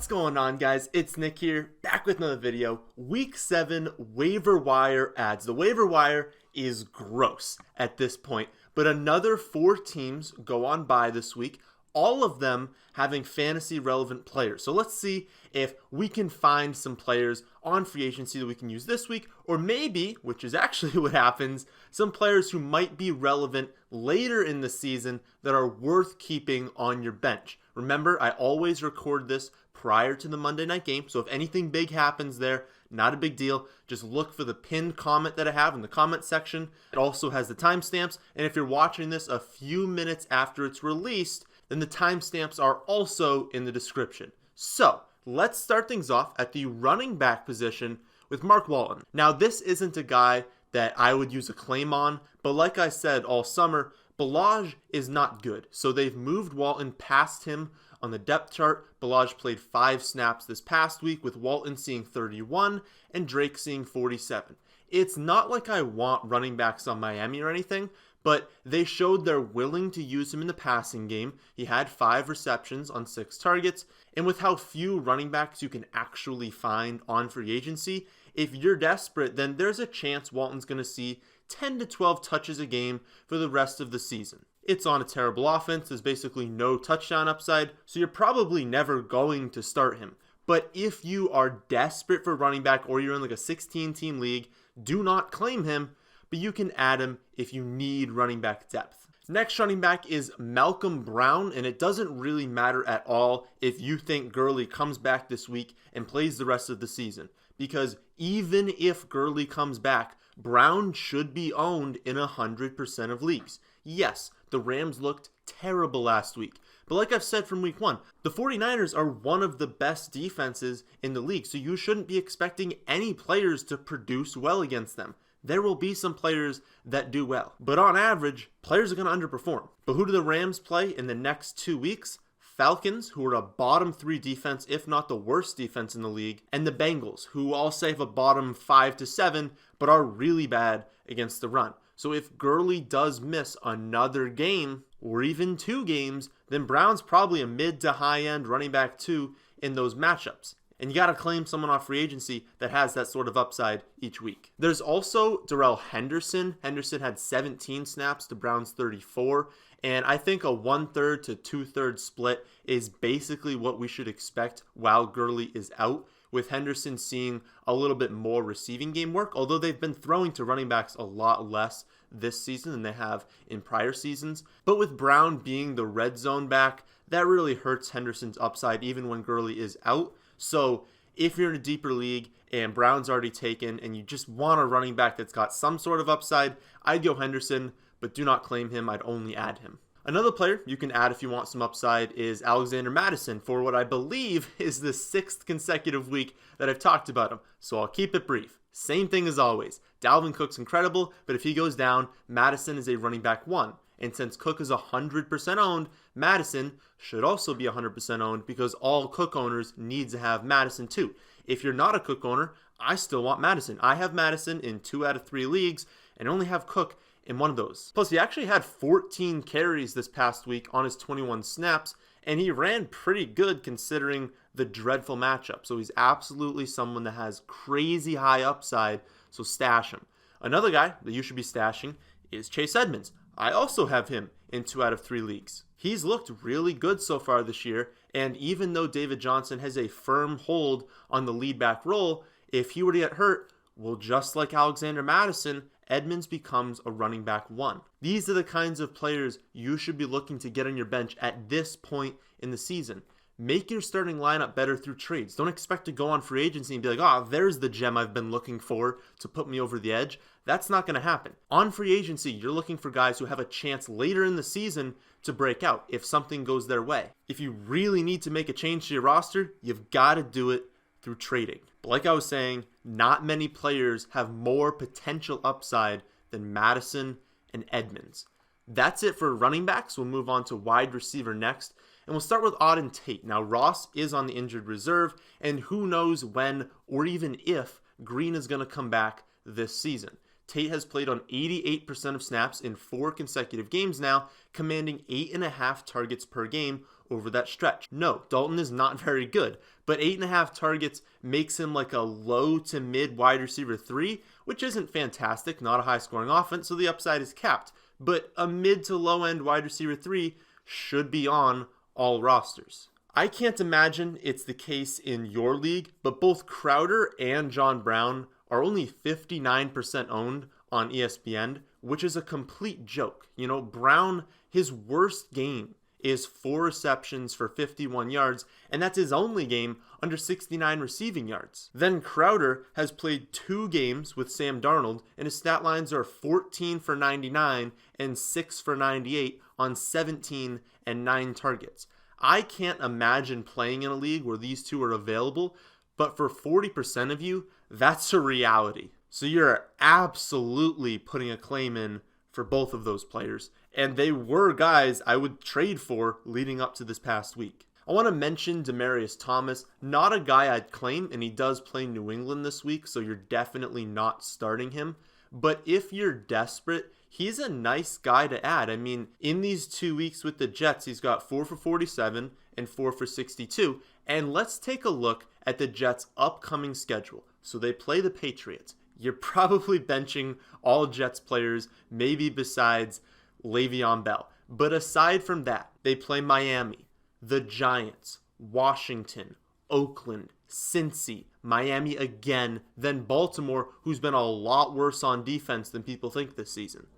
What's going on, guys? It's Nick here, back with another video. Week 7 waiver wire ads. The waiver wire is gross at this point, but another 4 teams go on by this week, all of them having fantasy relevant players. So let's see if we can find some players on free agency that we can use this week, or maybe, which is actually what happens, some players who might be relevant later in the season that are worth keeping on your bench. Remember, I always record this prior to the Monday night game, so if anything big happens there, not a big deal. Just look for the pinned comment that I have in the comment section. It also has the timestamps, and if you're watching this a few minutes after it's released, then the timestamps are also in the description. So, let's start things off at the running back position with Mark Walton. Now, this isn't a guy that I would use a claim on, but like I said all summer, Balaj is not good. So they've moved Walton past him on the depth chart. Balaj played 5 snaps this past week, with Walton seeing 31 and Drake seeing 47. It's not like I want running backs on Miami or anything, but they showed they're willing to use him in the passing game. He had 5 receptions on 6 targets, and with how few running backs you can actually find on free agency, if you're desperate, then there's a chance Walton's going to see 10 to 12 touches a game for the rest of the season. It's on a terrible offense. There's basically no touchdown upside, so you're probably never going to start him. But if you are desperate for running back, or you're in like a 16-team league, do not claim him, but you can add him if you need running back depth. Next running back is Malcolm Brown, and it doesn't really matter at all if you think Gurley comes back this week and plays the rest of the season, because even if Gurley comes back, Brown should be owned in 100% of leagues. Yes, the Rams looked terrible last week, but like I've said from week 1, the 49ers are one of the best defenses in the league, so you shouldn't be expecting any players to produce well against them. There will be some players that do well, but on average, players are going to underperform. But who do the Rams play in the next 2 weeks? Falcons, who are a bottom 3 defense, if not the worst defense in the league, and the Bengals, who all say have a bottom 5 to 7, but are really bad against the run. So if Gurley does miss another game, or even 2 games, then Brown's probably a mid to high end running back 2 in those matchups. And you got to claim someone off free agency that has that sort of upside each week. There's also Darell Henderson. Henderson had 17 snaps to Brown's 34. And I think a 1/3 to 2/3 split is basically what we should expect while Gurley is out, with Henderson seeing a little bit more receiving game work, although they've been throwing to running backs a lot less this season than they have in prior seasons. But with Brown being the red zone back, that really hurts Henderson's upside even when Gurley is out. So if you're in a deeper league and Brown's already taken and you just want a running back that's got some sort of upside, I'd go Henderson, but do not claim him. I'd only add him. Another player you can add if you want some upside is Alexander Mattison, for what I believe is the 6th consecutive week that I've talked about him. So I'll keep it brief. Same thing as always. Dalvin Cook's incredible, but if he goes down, Mattison is a running back 1. And since Cook is 100% owned, Mattison should also be 100% owned, because all Cook owners need to have Mattison too. If you're not a Cook owner, I still want Mattison. I have Mattison in 2 out of 3 leagues and only have Cook in 1 of those. Plus, he actually had 14 carries this past week on his 21 snaps, and he ran pretty good considering the dreadful matchup. So he's absolutely someone that has crazy high upside, so stash him. Another guy that you should be stashing is Chase Edmonds. I also have him in 2 out of 3 leagues. He's looked really good so far this year, and even though David Johnson has a firm hold on the lead back role, if he were to get hurt, well, just like Alexander Mattison, Edmonds becomes a running back 1. These are the kinds of players you should be looking to get on your bench at this point in the season. Make your starting lineup better through trades. Don't expect to go on free agency and be like, oh, there's the gem I've been looking for to put me over the edge. That's not going to happen. On free agency, you're looking for guys who have a chance later in the season to break out if something goes their way. If you really need to make a change to your roster, you've got to do it through trading. But like I was saying, not many players have more potential upside than Mattison and Edmonds. That's it for running backs. We'll move on to wide receiver next. And we'll start with Auden Tate. Now, Ross is on the injured reserve, and who knows when or even if Green is going to come back this season. Tate has played on 88% of snaps in 4 consecutive games now, commanding 8.5 targets per game over that stretch. No, Dalton is not very good, but 8.5 targets makes him like a low to mid wide receiver 3, which isn't fantastic, not a high scoring offense, so the upside is capped. But a mid to low end wide receiver 3 should be on all rosters. I can't imagine it's the case in your league, but both Crowder and John Brown are only 59% owned on ESPN, which is a complete joke. You know, Brown, his worst game is 4 receptions for 51 yards, and that's his only game under 69 receiving yards. Then Crowder has played 2 games with Sam Darnold, and his stat lines are 14 for 99 and 6 for 98 on 17 and 9 targets. I can't imagine playing in a league where these two are available, but for 40% of you, that's a reality. So you're absolutely putting a claim in for both of those players, and they were guys I would trade for leading up to this past week. I want to mention Demaryius Thomas, not a guy I'd claim, and he does play New England this week, so you're definitely not starting him. But if you're desperate, he's a nice guy to add. I mean, in these 2 weeks with the Jets, he's got 4 for 47 and 4 for 62. And let's take a look at the Jets' upcoming schedule. So they play the Patriots. You're probably benching all Jets players, maybe besides Le'Veon Bell. But aside from that, they play Miami, the Giants, Washington, Oakland, Cincy, Miami again, then Baltimore, who's been a lot worse on defense than people think this season.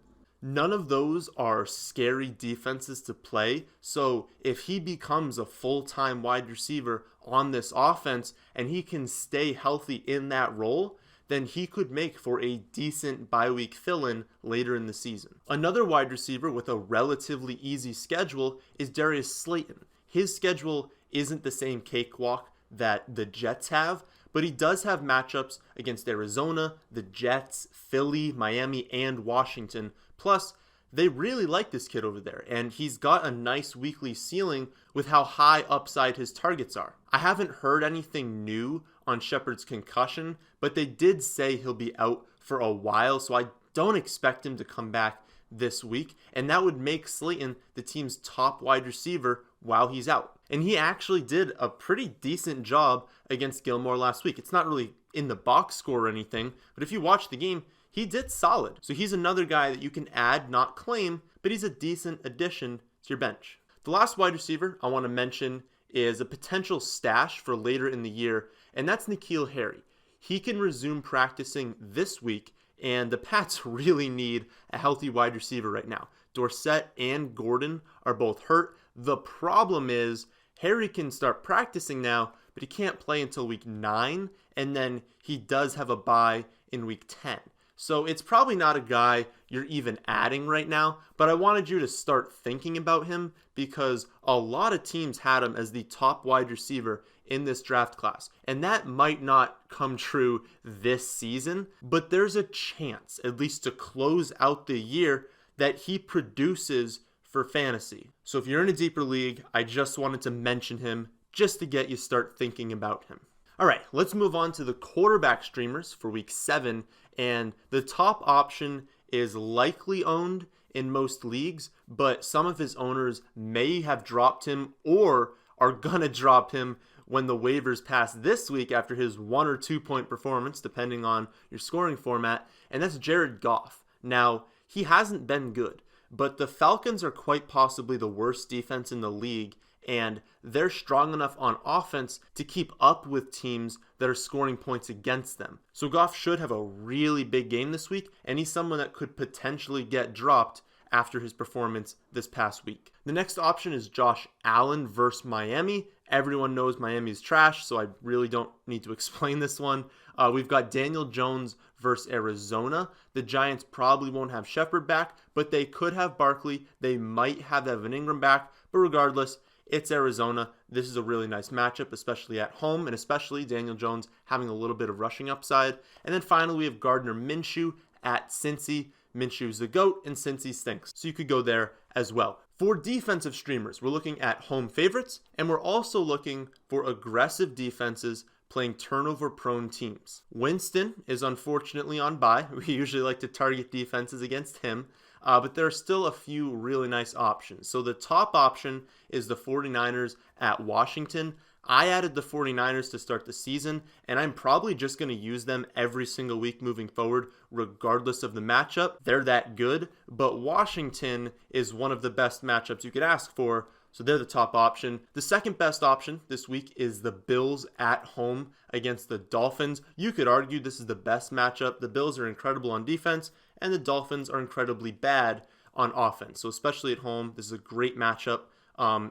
None of those are scary defenses to play, so if he becomes a full-time wide receiver on this offense and he can stay healthy in that role, then he could make for a decent bye-week fill-in later in the season. Another wide receiver with a relatively easy schedule is Darius Slayton. His schedule isn't the same cakewalk that the Jets have, but he does have matchups against Arizona, the Jets, Philly, Miami, and Washington. Plus, they really like this kid over there, and he's got a nice weekly ceiling with how high upside his targets are. I haven't heard anything new on Shepard's concussion, but they did say he'll be out for a while, so I don't expect him to come back this week, and that would make Slayton the team's top wide receiver while he's out. And he actually did a pretty decent job against Gilmore last week. It's not really in the box score or anything, but if you watch the game, he did solid. So he's another guy that you can add, not claim, but he's a decent addition to your bench. The last wide receiver I want to mention is a potential stash for later in the year, and that's N'Keal Harry. He can resume practicing this week, and the Pats really need a healthy wide receiver right now. Dorsett and Gordon are both hurt. The problem is Harry can start practicing now, but he can't play until week 9, and then he does have a bye in week 10. So it's probably not a guy you're even adding right now, but I wanted you to start thinking about him because a lot of teams had him as the top wide receiver in this draft class. And that might not come true this season, but there's a chance, at least to close out the year, that he produces for fantasy. So if you're in a deeper league, I just wanted to mention him just to get you start thinking about him. All right, let's move on to the quarterback streamers for week 7. And the top option is likely owned in most leagues, but some of his owners may have dropped him or are gonna drop him when the waivers pass this week after his 1 or 2 point performance, depending on your scoring format, and that's Jared Goff. Now, he hasn't been good, but the Falcons are quite possibly the worst defense in the league, and they're strong enough on offense to keep up with teams that are scoring points against them. So Goff should have a really big game this week, and he's someone that could potentially get dropped after his performance this past week. The next option is Josh Allen versus Miami. Everyone knows Miami's trash, so I really don't need to explain this one. We've got Daniel Jones versus Arizona. The Giants probably won't have Shepard back, but they could have Barkley. They might have Evan Ingram back, but regardless, it's Arizona. This is a really nice matchup, especially at home, and especially Daniel Jones having a little bit of rushing upside. And then finally, we have Gardner Minshew at Cincy. Minshew's the GOAT, and Cincy stinks. So you could go there as well. For defensive streamers, we're looking at home favorites, and we're also looking for aggressive defenses playing turnover-prone teams. Winston is unfortunately on bye. We usually like to target defenses against him, but there are still a few really nice options. So the top option is the 49ers at Washington. I added the 49ers to start the season, and I'm probably just going to use them every single week moving forward, regardless of the matchup. They're that good, but Washington is one of the best matchups you could ask for, so they're the top option. The second best option this week is the Bills at home against the Dolphins. You could argue this is the best matchup. The Bills are incredible on defense, and the Dolphins are incredibly bad on offense. So especially at home, this is a great matchup.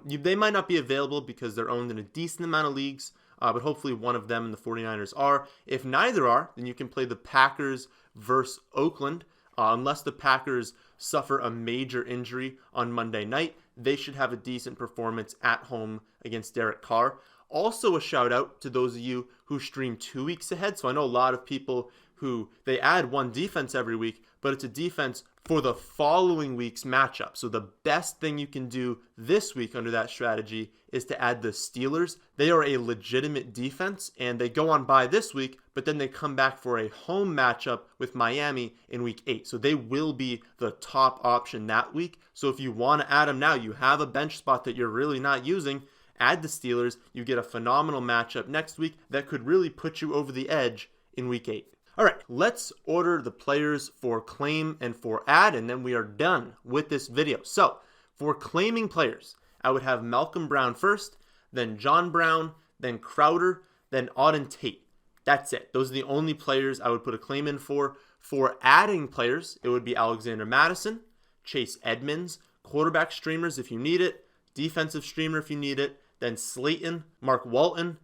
They might not be available because they're owned in a decent amount of leagues, but hopefully one of them and the 49ers are. If neither are, then you can play the Packers versus Oakland. Unless the Packers suffer a major injury on Monday night, they should have a decent performance at home against Derek Carr. Also a shout out to those of you who stream 2 weeks ahead. So I know a lot of people who they add one defense every week, but it's a defense for the following week's matchup. So the best thing you can do this week under that strategy is to add the Steelers. They are a legitimate defense, and they go on bye this week, but then they come back for a home matchup with Miami in week 8. So they will be the top option that week. So if you want to add them now, you have a bench spot that you're really not using, add the Steelers. You get a phenomenal matchup next week that could really put you over the edge in week 8. All right, let's order the players for claim and for add, and then we are done with this video. So for claiming players, I would have Malcolm Brown first, then John Brown, then Crowder, then Auden Tate. That's it. Those are the only players I would put a claim in for. For adding players, it would be Alexander Mattison, Chase Edmonds, quarterback streamers if you need it, defensive streamer if you need it, then Slayton, Mark Walton,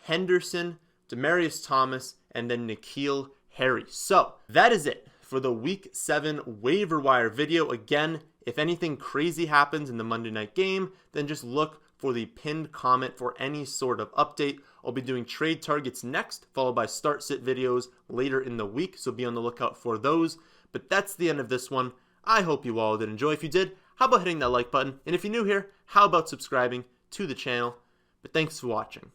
Henderson, Demaryius Thomas, and then N'Keal Harry. So that is it for the Week 7 waiver wire video. Again, if anything crazy happens in the Monday night game, then just look for the pinned comment for any sort of update. I'll be doing trade targets next, followed by start-sit videos later in the week, so be on the lookout for those. But that's the end of this one. I hope you all did enjoy. If you did, how about hitting that like button? And if you're new here, how about subscribing to the channel? But thanks for watching.